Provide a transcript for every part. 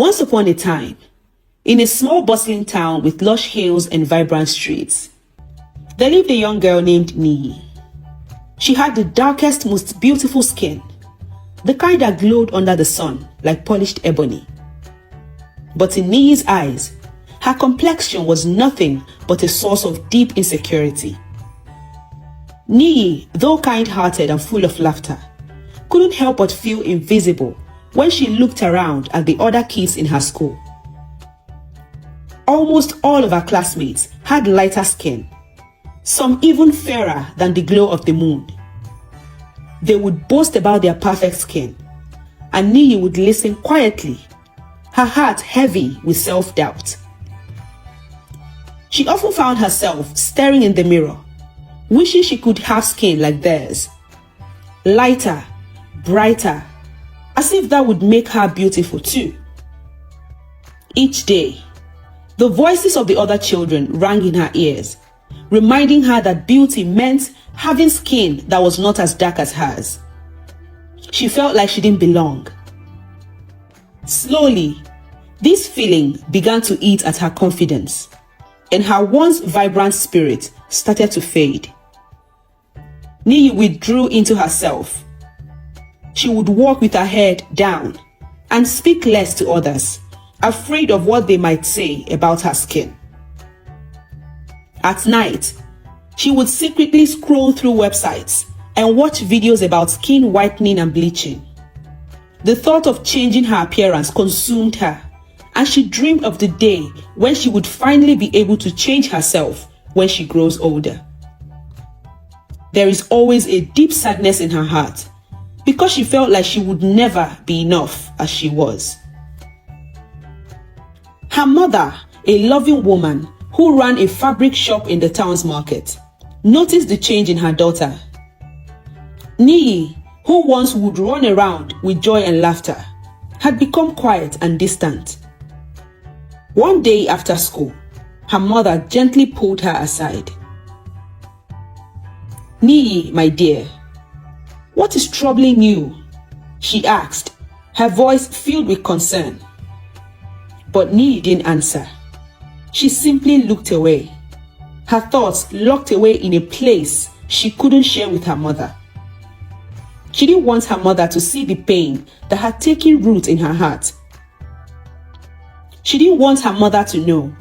Once upon a time, in a small bustling town with lush hills and vibrant streets, there lived a young girl named Niyi. She had the darkest, most beautiful skin, the kind that glowed under the sun like polished ebony. But in Niyi's eyes, her complexion was nothing but a source of deep insecurity. Niyi, though kind-hearted and full of laughter, couldn't help but feel invisible when she looked around at the other kids in her school. Almost all of her classmates had lighter skin, some even fairer than the glow of the moon. They would boast about their perfect skin, and Niyi would listen quietly, her heart heavy with self-doubt. She often found herself staring in the mirror, wishing she could have skin like theirs, lighter, brighter, as if that would make her beautiful too. Each day, the voices of the other children rang in her ears, reminding her that beauty meant having skin that was not as dark as hers. She felt like she didn't belong. Slowly, this feeling began to eat at her confidence, and her once vibrant spirit started to fade. Niyi withdrew into herself. She would walk with her head down and speak less to others, afraid of what they might say about her skin. At night, she would secretly scroll through websites and watch videos about skin whitening and bleaching. The thought of changing her appearance consumed her, and she dreamed of the day when she would finally be able to change herself when she grows older. There is always a deep sadness in her heart because she felt like she would never be enough as she was. Her mother, a loving woman who ran a fabric shop in the town's market, noticed the change in her daughter. Niyi, who once would run around with joy and laughter, had become quiet and distant. One day after school, her mother gently pulled her aside. "Niyi, my dear, what is troubling you?" she asked, her voice filled with concern. But Niyi didn't answer. She simply looked away, her thoughts locked away in a place she couldn't share with her mother. She didn't want her mother to see the pain that had taken root in her heart. She didn't want her mother to know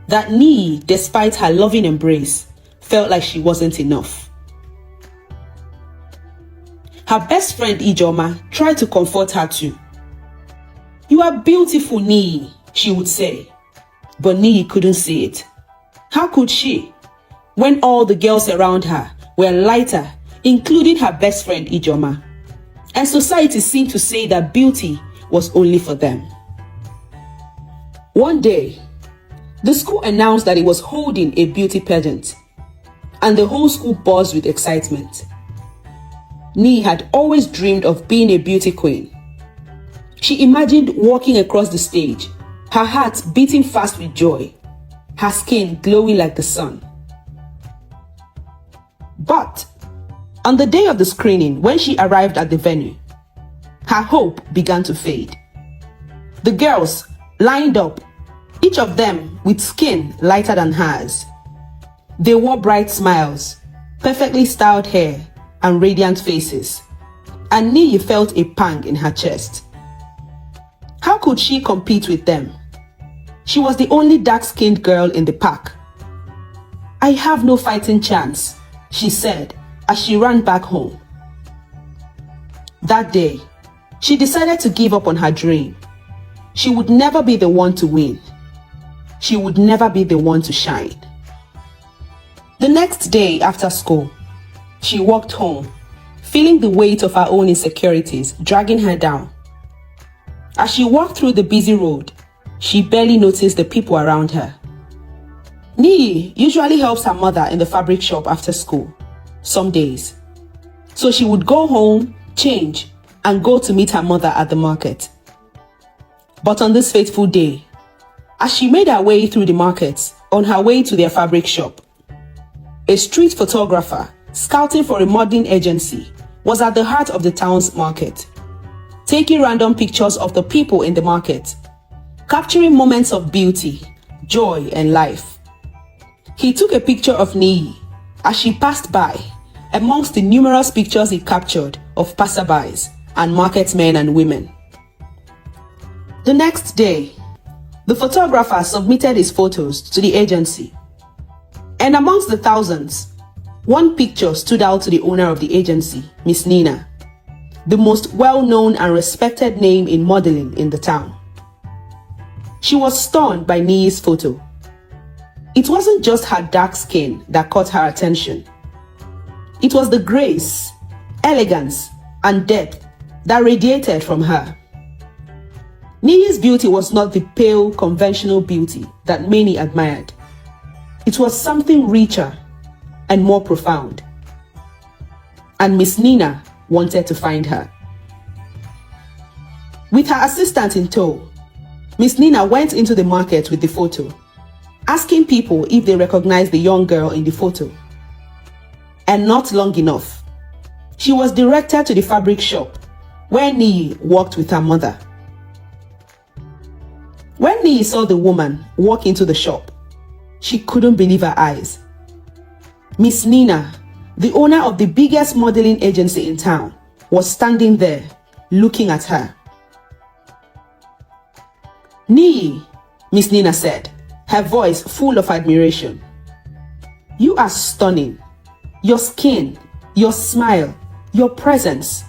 that Niyi, despite her loving embrace, felt like she wasn't enough. Her best friend Ijoma tried to comfort her too. "You are beautiful, Niyi," she would say. But Niyi couldn't see it. How could she, when all the girls around her were lighter, including her best friend Ijoma, and society seemed to say that beauty was only for them? One day, the school announced that it was holding a beauty pageant, and the whole school buzzed with excitement. Niyi had always dreamed of being a beauty queen. She imagined walking across the stage, her heart beating fast with joy, her skin glowing like the sun. But on the day of the screening, when she arrived at the venue, her hope began to fade. The girls lined up, each of them with skin lighter than hers. They wore bright smiles, perfectly styled hair, and radiant faces, and Niyi felt a pang in her chest. How could she compete with them? She was the only dark-skinned girl in the pack. "I have no fighting chance," she said as she ran back home. That day, she decided to give up on her dream. She would never be the one to win. She would never be the one to shine. The next day after school, she walked home, feeling the weight of her own insecurities dragging her down. As she walked through the busy road, she barely noticed the people around her. Niyi usually helps her mother in the fabric shop after school, some days. So she would go home, change, and go to meet her mother at the market. But on this fateful day, as she made her way through the market on her way to their fabric shop, a street photographer scouting for a modeling agency was at the heart of the town's market, taking random pictures of the people in the market capturing moments of beauty, joy, and life. He took a picture of Niyi as she passed by, amongst the numerous pictures he captured of passerbys and marketmen and women. The next day, the photographer submitted his photos to the agency. And amongst the thousands, one picture stood out to the owner of the agency, Miss Nina, the most well-known and respected name in modeling in the town. She was stunned by Niyi's photo. It wasn't just her dark skin that caught her attention. It was the grace, elegance, and depth that radiated from her. Niyi's beauty was not the pale, conventional beauty that many admired. It was something richer and more profound. And Miss Nina wanted to find her. With her assistant in tow, Miss Nina went into the market with the photo, asking people if they recognized the young girl in the photo. And not long enough, she was directed to the fabric shop where Niyi worked with her mother. When Niyi saw the woman walk into the shop, she couldn't believe her eyes. Miss Nina, the owner of the biggest modeling agency in town, was standing there looking at her. "Niyi," Miss Nina said, her voice full of admiration. "You are stunning. Your skin, your smile, your presence.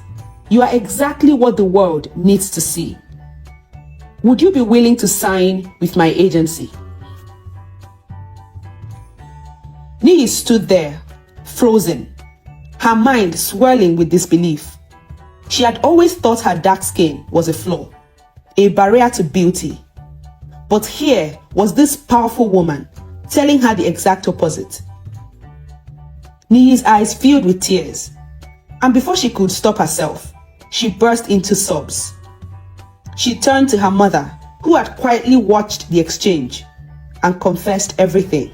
You are exactly what the world needs to see. Would you be willing to sign with my agency?" Niyi stood there, frozen, her mind swirling with disbelief. She had always thought her dark skin was a flaw, a barrier to beauty. But here was this powerful woman telling her the exact opposite. Niyi's eyes filled with tears, and before she could stop herself, she burst into sobs. She turned to her mother, who had quietly watched the exchange, and confessed everything.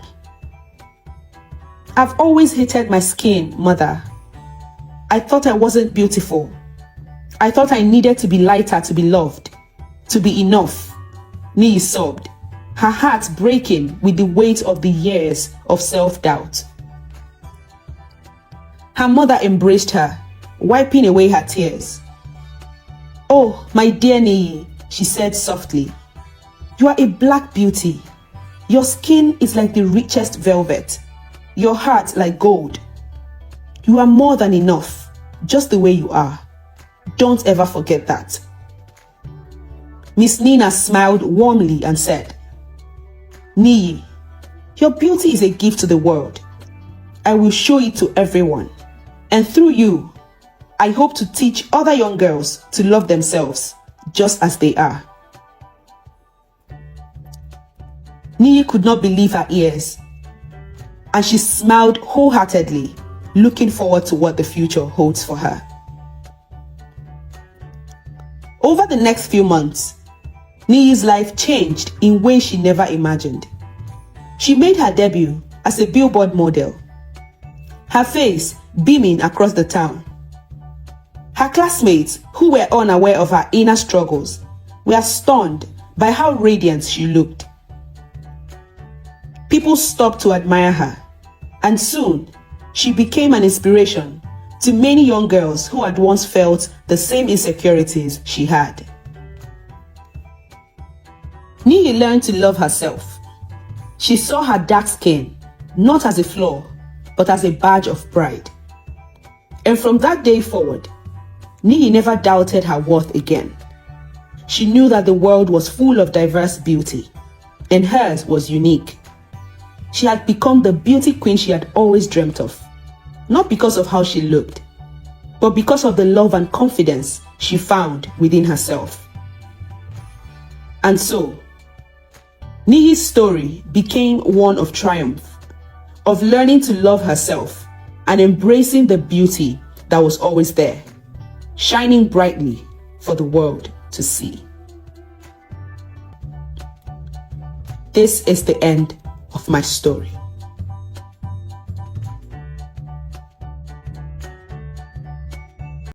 "I've always hated my skin, Mother. I thought I wasn't beautiful. I thought I needed to be lighter to be loved, to be enough," Niyi sobbed, her heart breaking with the weight of the years of self-doubt. Her mother embraced her, wiping away her tears. "Oh, my dear Niyi," she said softly, "you are a black beauty. Your skin is like the richest velvet, your heart like gold. You are more than enough, just the way you are. Don't ever forget that." Miss Nina smiled warmly and said, "Niyi, your beauty is a gift to the world. I will show it to everyone. And through you, I hope to teach other young girls to love themselves just as they are." Niyi could not believe her ears, and she smiled wholeheartedly, looking forward to what the future holds for her. Over the next few months, Niyi's life changed in ways she never imagined. She made her debut as a billboard model, her face beaming across the town. Her classmates, who were unaware of her inner struggles, were stunned by how radiant she looked. People stopped to admire her, and soon she became an inspiration to many young girls who had once felt the same insecurities she had. Niyi learned to love herself. She saw her dark skin not as a flaw, but as a badge of pride. And from that day forward, Niyi never doubted her worth again. She knew that the world was full of diverse beauty, and hers was unique. She had become the beauty queen she had always dreamt of, not because of how she looked, but because of the love and confidence she found within herself. And so, Niyi's story became one of triumph, of learning to love herself and embracing the beauty that was always there, shining brightly for the world to see. This is the end of my story.